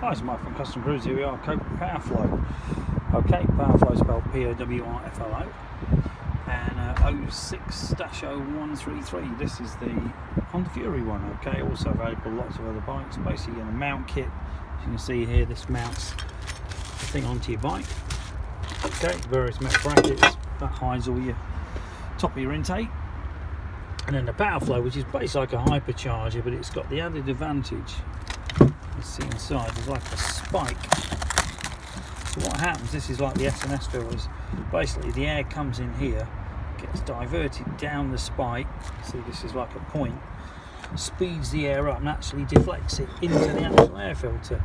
Hi, it's Mike from Custom Cruise. Here we are, Cobra PowrFLO. Okay, PowrFLO spelled PowrFLO, and 06-0133. This is the Honda Fury one. Okay, also available lots of other bikes. Basically, in a mount kit, as you can see here, this mounts the thing onto your bike. Okay, various metal brackets that hides all your top of your intake. And then the PowrFLO, which is basically like a hypercharger, but it's got the added advantage. You see inside there's like a spike. So what happens, this is like the S&S filters, basically the air comes in here, gets diverted down the spike. See, this is like a point, speeds the air up and actually deflects it into the actual air filter.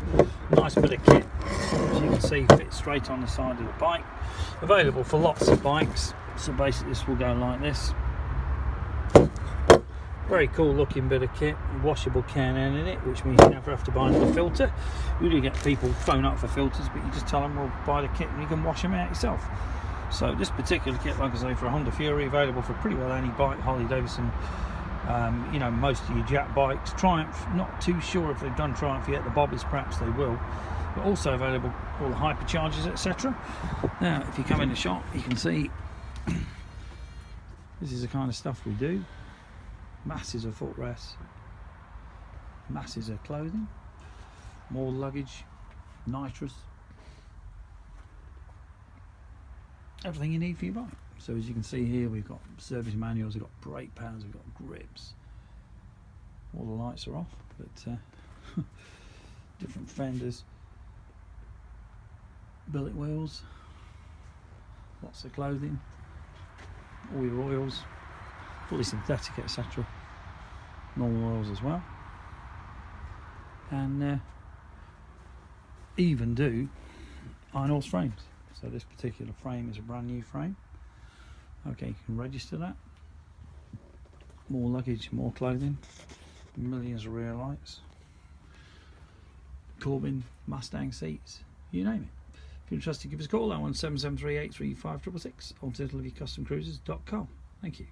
Nice bit of kit, as you can see, fits straight on the side of the bike. Available for lots of bikes. So basically this will go like this. Very cool looking bit of kit, washable can in it, which means you never have to buy another filter. You do get people phone up for filters, but you just tell them, well, buy the kit and you can wash them out yourself. So this particular kit, like I say, for a Honda Fury, available for pretty well any bike, Harley Davidson, you know, most of your Jack bikes. Triumph, not too sure if they've done Triumph yet, the Bobbies perhaps they will, but also available all the hyperchargers, etc. Now if you come in the shop, you can see this is the kind of stuff we do. Masses of footrests, masses of clothing, more luggage, nitrous, everything you need for your bike. So as you can see here, we've got service manuals, we've got brake pads, we've got grips. All the lights are off, but different fenders, billet wheels, lots of clothing, all your oils, fully synthetic, etc. Normal oils as well, and even do iron horse frames. So this particular frame is a brand new frame. Okay, you can register that. More luggage, more clothing, millions of rear lights, Corbin, Mustang seats, you name it. If you're interested, give us a call. That one's 773 835 666. Alternatively, customcruisers.com. Thank you.